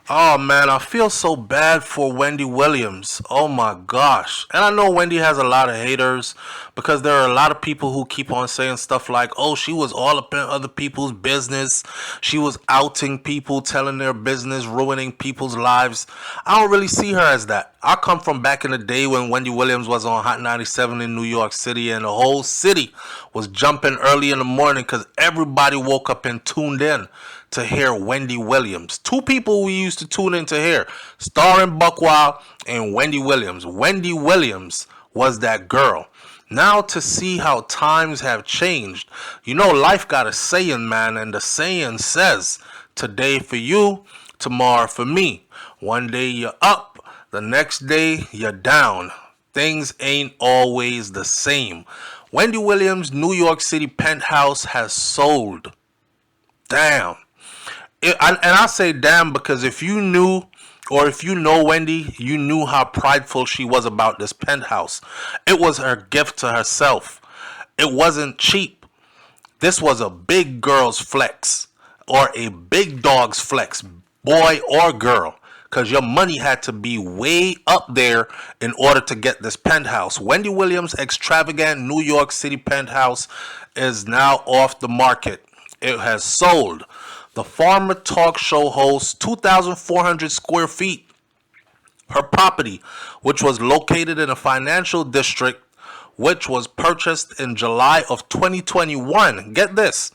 Oh man, I feel so bad for Wendy Williams. Oh my gosh. And I know Wendy has a lot of haters because there are a lot of people who keep on saying stuff like, oh, she was all up in other people's business. She was outing people, telling their business, ruining people's lives. I don't really see her as that. I come from back in the day when Wendy Williams was on Hot 97 in New York City and the whole city was jumping early in the morning because everybody woke up and tuned in to hear Wendy Williams. Two people we used to tune in to hear, starring Buckwild and Wendy Williams. Wendy Williams was that girl. Now to see how times have changed, you know, life got a saying, man, and the saying says, today for you, tomorrow for me. One day you're up, the next day you're down. Things ain't always the same. Wendy Williams' New York City penthouse has sold. Damn. And I say damn because if you knew or if you know Wendy, you knew how prideful she was about this penthouse. It was her gift to herself. It wasn't cheap. This was a big girl's flex or a big dog's flex, boy or girl. Because your money had to be way up there in order to get this penthouse. Wendy Williams' extravagant New York City penthouse is now off the market. It has sold. The former talk show hosts 2,400 square feet. Her property, which was located in a financial district, which was purchased in July of 2021. Get this.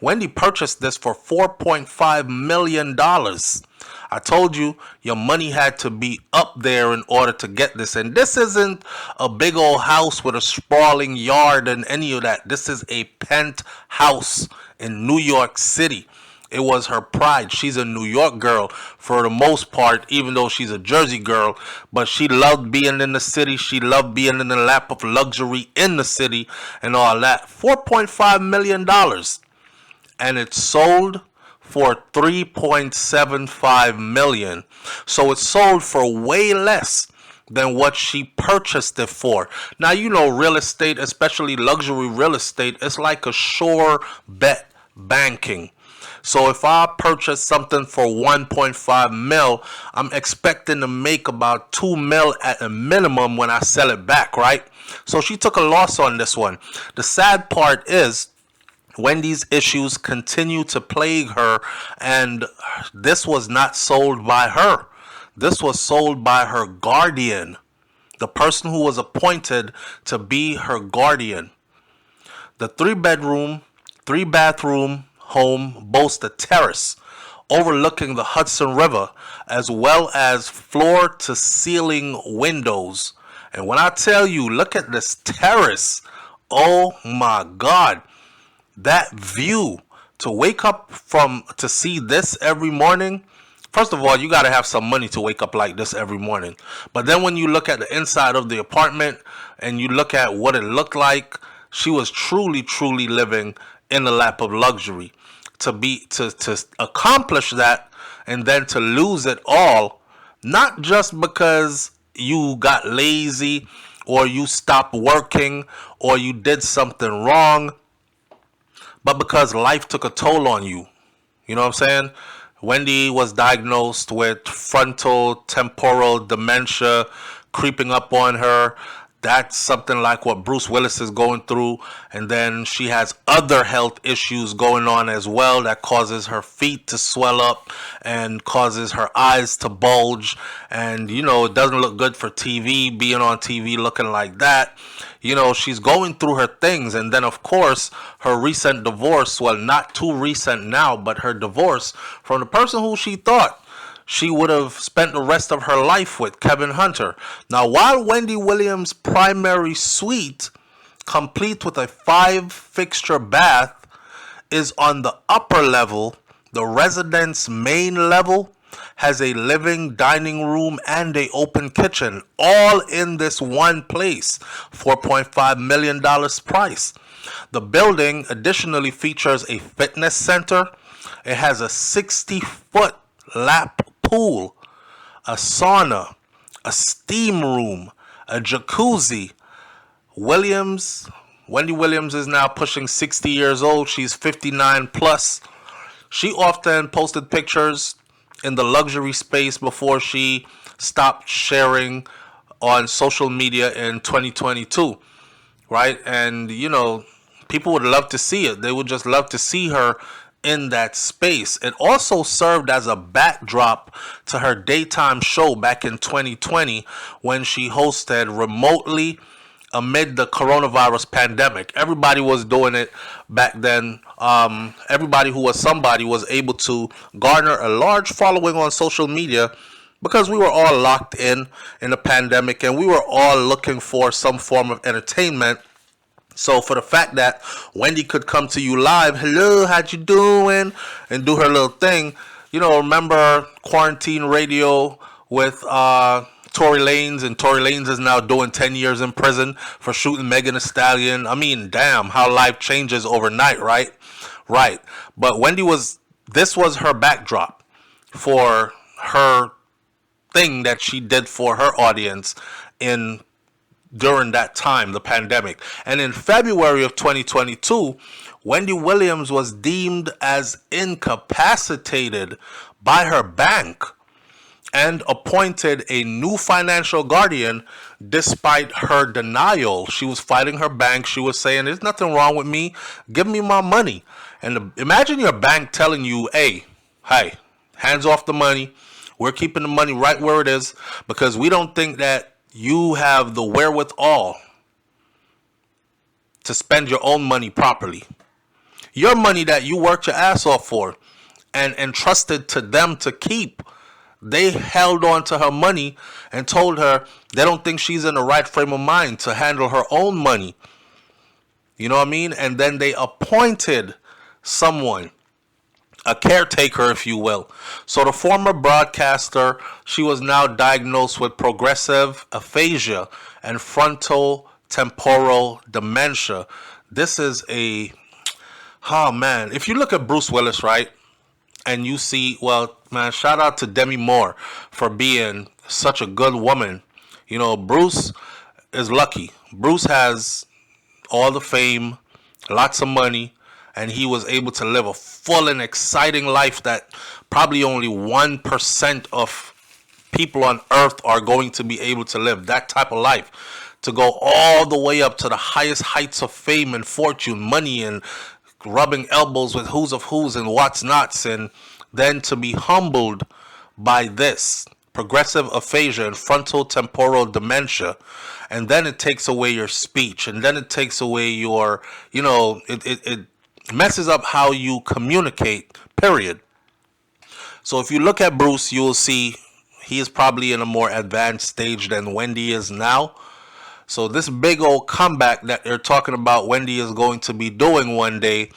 Wendy purchased this for $4.5 million. I told you your money had to be up there in order to get this. And this isn't a big old house with a sprawling yard and any of that. This is a penthouse in New York City. It was her pride. She's a New York girl for the most part, even though she's a Jersey girl. But she loved being in the city. She loved being in the lap of luxury in the city and all that. $4.5 million. And it sold for $3.75 million. So it sold for way less than what she purchased it for. Now, you know, real estate, especially luxury real estate, it's like a sure bet banking. So if I purchase something for 1.5 mil, I'm expecting to make about 2 mil at a minimum when I sell it back, right? So she took a loss on this one. The sad part is Wendy's issues continue to plague her, and this was not sold by her. This was sold by her guardian, the person who was appointed to be her guardian. The three-bedroom, three-bathroom home boasts a terrace overlooking the Hudson River, as well as floor-to-ceiling windows. And when I tell you, look at this terrace, oh my God, that view, to wake up from to see this every morning. First of all, you got to have some money to wake up like this every morning. But then when you look at the inside of the apartment and you look at what it looked like, she was truly living in the lap of luxury. To accomplish that and then to lose it all, not just because you got lazy or you stopped working or you did something wrong, but because life took a toll on you. You know what I'm saying? Wendy was diagnosed with frontal temporal dementia creeping up on her. That's something like what Bruce Willis is going through. And then she has other health issues going on as well that causes her feet to swell up and causes her eyes to bulge. And, you know, it doesn't look good for TV, being on TV looking like that. You know, she's going through her things. And then, of course, her recent divorce, well, not too recent now, but her divorce from the person who she thought she would have spent the rest of her life with, Kevin Hunter. Now, while Wendy Williams' primary suite, complete with a 5-fixture bath, is on the upper level, the resident's main level has a living, dining room, and a open kitchen, all in this one place. $4.5 million price. The building additionally features a fitness center. It has a 60-foot lap pool, a sauna, a steam room, a jacuzzi. Wendy Williams is now pushing 60 years old. She's 59 plus. She often posted pictures in the luxury space before she stopped sharing on social media in 2022, right? And people would love to see it. They would just love to see her in that space. It also served as a backdrop to her daytime show back in 2020 when she hosted remotely amid the coronavirus pandemic. Everybody was doing it back then. Everybody who was somebody was able to garner a large following on social media because we were all locked in the pandemic, and we were all looking for some form of entertainment. So for the fact that Wendy could come to you live, hello, how you doing, and do her little thing, remember quarantine radio with Tory Lanez, and Tory Lanez is now doing 10 years in prison for shooting Megan Thee Stallion. I mean, damn, how life changes overnight, right? Right. But this was her backdrop for her thing that she did for her audience during that time, the pandemic. And in February of 2022, Wendy Williams was deemed as incapacitated by her bank and appointed a new financial guardian despite her denial. She was fighting her bank. She was saying, there's nothing wrong with me. Give me my money. And imagine your bank telling you, hey, hands off the money. We're keeping the money right where it is because we don't think that you have the wherewithal to spend your own money properly. Your money that you worked your ass off for and entrusted to them to keep. They held on to her money and told her they don't think she's in the right frame of mind to handle her own money. You know what I mean? And then they appointed someone, a caretaker, if you will. So the former broadcaster, she was now diagnosed with progressive aphasia and frontal temporal dementia. This is if you look at Bruce Willis, right? And you see, well, man, shout out to Demi Moore for being such a good woman. Bruce is lucky. Bruce has all the fame, lots of money, and he was able to live a full and exciting life that probably only 1% of people on earth are going to be able to live. That type of life. To go all the way up to the highest heights of fame and fortune, money, and rubbing elbows with who's of who's and what's nots, and then to be humbled by this progressive aphasia and frontal temporal dementia, and then it takes away your speech, and then it takes away your, it messes up how you communicate, period. So if you look at Bruce, you will see he is probably in a more advanced stage than Wendy is now. So this big old comeback that they're talking about Wendy is going to be doing one day,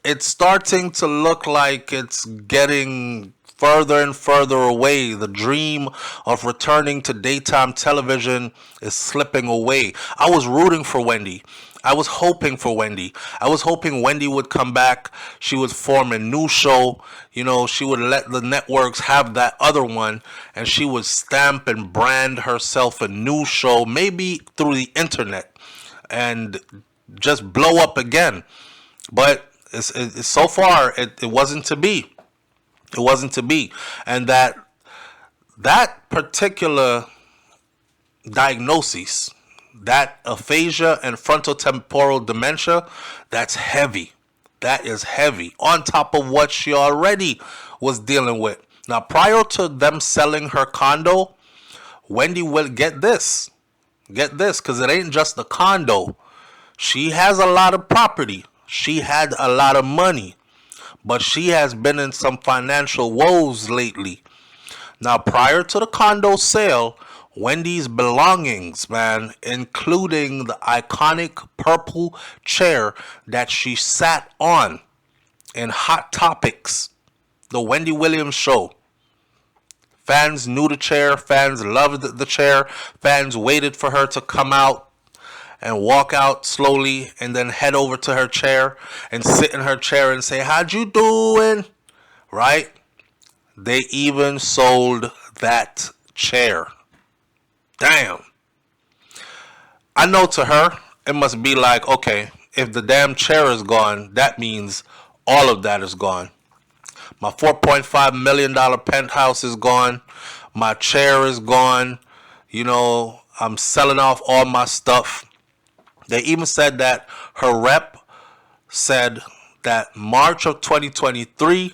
it's starting to look like it's getting further and further away. The dream of returning to daytime television is slipping away. I was rooting for Wendy. I was hoping for Wendy. I was hoping Wendy would come back. She would form a new show. She would let the networks have that other one, and she would stamp and brand herself a new show, maybe through the internet, and just blow up again. But so far, it wasn't to be. It wasn't to be. And that particular diagnosis, that aphasia and frontotemporal dementia, that's heavy. That is heavy. On top of what she already was dealing with. Now, prior to them selling her condo, Wendy will get this, because it ain't just the condo. She has a lot of property. She had a lot of money. But she has been in some financial woes lately. Now, prior to the condo sale, Wendy's belongings, man, including the iconic purple chair that she sat on in Hot Topics, the Wendy Williams show. Fans knew the chair. Fans loved the chair. Fans waited for her to come out and walk out slowly and then head over to her chair and sit in her chair and say, "How'd you doing?" Right? They even sold that chair. Damn. I know to her, it must be like, okay, if the damn chair is gone, that means all of that is gone. My $4.5 million penthouse is gone. My chair is gone. I'm selling off all my stuff. They even said that her rep said that March of 2023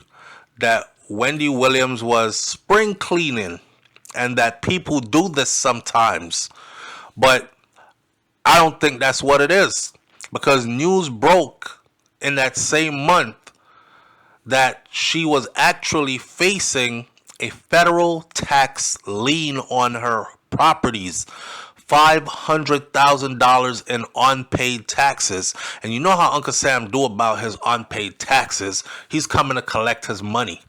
that Wendy Williams was spring cleaning and that people do this sometimes. But I don't think that's what it is, because news broke in that same month that she was actually facing a federal tax lien on her properties. $500,000 in unpaid taxes. And you know how Uncle Sam do about his unpaid taxes. He's coming to collect his money.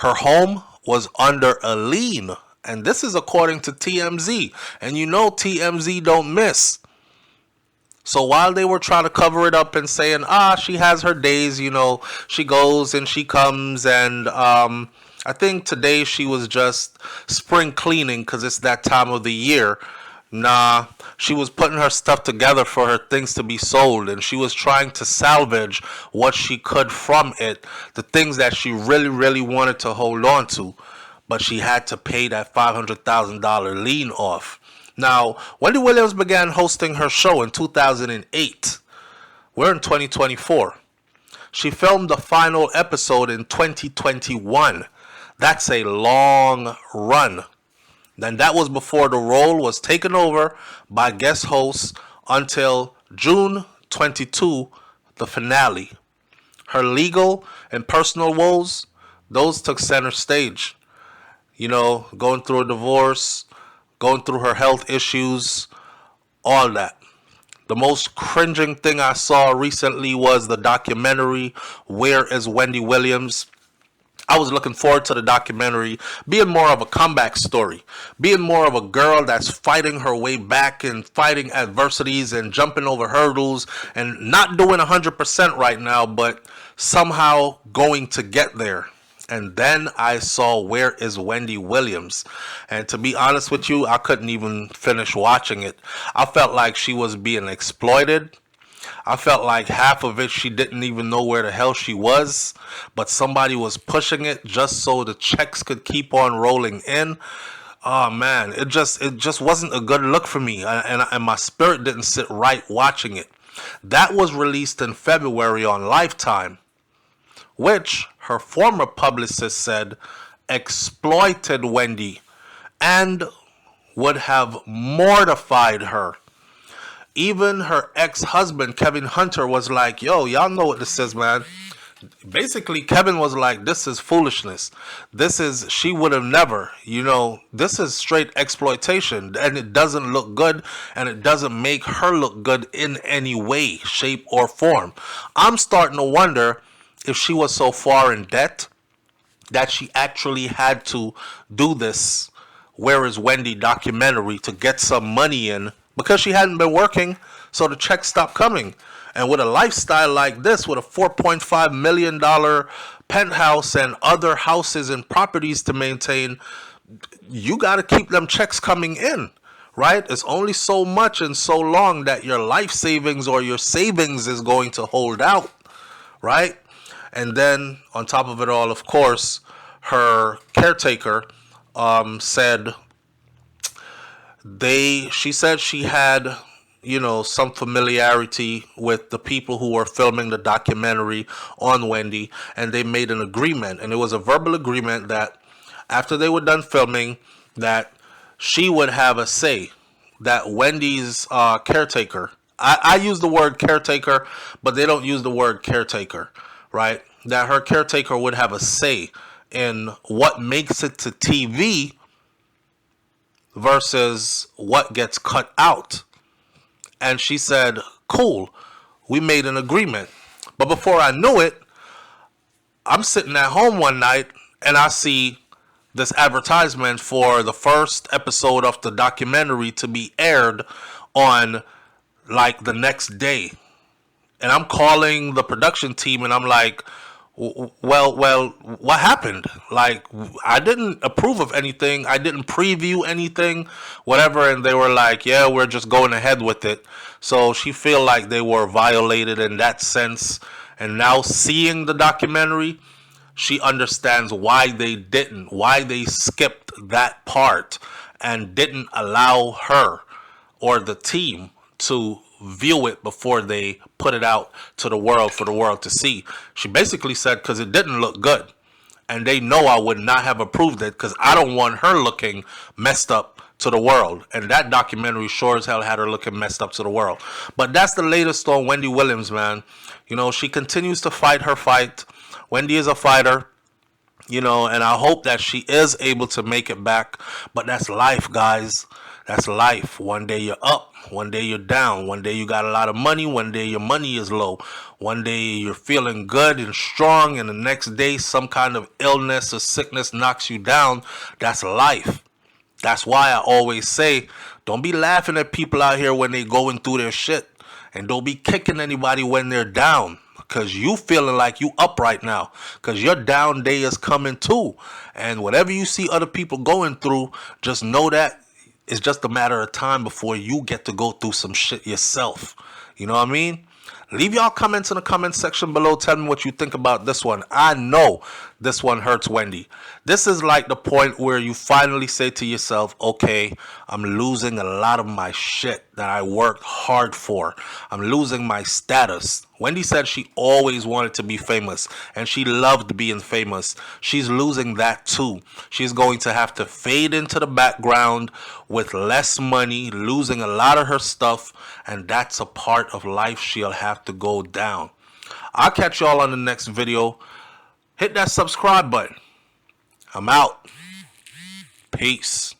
Her home was under a lien. And this is according to TMZ. And you know TMZ don't miss. So while they were trying to cover it up and saying, she has her days, she goes and she comes, and I think today she was just spring cleaning because it's that time of the year. Nah, she was putting her stuff together for her things to be sold, and she was trying to salvage what she could from it, the things that she really, really wanted to hold on to, but she had to pay that $500,000 lien off. Now, Wendy Williams began hosting her show in 2008. We're in 2024. She filmed the final episode in 2021. That's a long run. Then that was before the role was taken over by guest hosts until June 22, the finale. Her legal and personal woes, those took center stage. Going through a divorce, going through her health issues, all that. The most cringing thing I saw recently was the documentary, Where is Wendy Williams? I was looking forward to the documentary being more of a comeback story, being more of a girl that's fighting her way back and fighting adversities and jumping over hurdles and not doing 100% right now, but somehow going to get there. And then I saw Where is Wendy Williams? And to be honest with you, I couldn't even finish watching it. I felt like she was being exploited. I felt like half of it she didn't even know where the hell she was, but somebody was pushing it just so the checks could keep on rolling in. Oh man, it just wasn't a good look for me, and my spirit didn't sit right watching it. That was released in February on Lifetime, which her former publicist said exploited Wendy and would have mortified her. Even her ex-husband, Kevin Hunter, was like, yo, y'all know what this is, man. Basically, Kevin was like, this is foolishness. She would have never, this is straight exploitation. And it doesn't look good, and it doesn't make her look good in any way, shape, or form. I'm starting to wonder if she was so far in debt that she actually had to do this Where is Wendy documentary to get some money in, because she hadn't been working, so the checks stopped coming. And with a lifestyle like this, with a $4.5 million penthouse and other houses and properties to maintain, you got to keep them checks coming in, right? It's only so much and so long that your life savings or your savings is going to hold out, right? And then on top of it all, of course, her caretaker said she said she had, some familiarity with the people who were filming the documentary on Wendy, and they made an agreement, and it was a verbal agreement that after they were done filming, that she would have a say, that Wendy's caretaker, I use the word caretaker, but they don't use the word caretaker, right? That her caretaker would have a say in what makes it to TV versus what gets cut out. And she said, cool, we made an agreement. But before I knew it, I'm sitting at home one night and I see this advertisement for the first episode of the documentary to be aired on like the next day. And I'm calling the production team and I'm like, well, what happened? Like, I didn't approve of anything. I didn't preview anything, whatever. And they were like, yeah, we're just going ahead with it. So she feel like they were violated in that sense. And now seeing the documentary, she understands why they skipped that part and didn't allow her or the team to view it before they put it out to the world for the world to see. She basically said because it didn't look good. And they know I would not have approved it because I don't want her looking messed up to the world. And that documentary sure as hell had her looking messed up to the world. But that's the latest on Wendy Williams, man. You know, she continues to fight her fight. Wendy is a fighter. You know, and I hope that she is able to make it back. But that's life, guys. That's life. One day you're up, one day you're down. One day you got a lot of money, one day your money is low. One day you're feeling good and strong, and the next day some kind of illness or sickness knocks you down. That's life. That's why I always say, don't be laughing at people out here when they going through their shit. And don't be kicking anybody when they're down. Because you feeling like you up right now. Because your down day is coming too. And whatever you see other people going through, just know that it's just a matter of time before you get to go through some shit yourself. You know what I mean? Leave y'all comments in the comment section below. Tell me what you think about this one. I know this one hurts Wendy. This is like the point where you finally say to yourself, okay, I'm losing a lot of my shit that I worked hard for. I'm losing my status. Wendy said she always wanted to be famous and she loved being famous. She's losing that too. She's going to have to fade into the background with less money, losing a lot of her stuff, and that's a part of life she'll have to go down. I'll catch y'all on the next video. Hit that subscribe button. I'm out. Peace.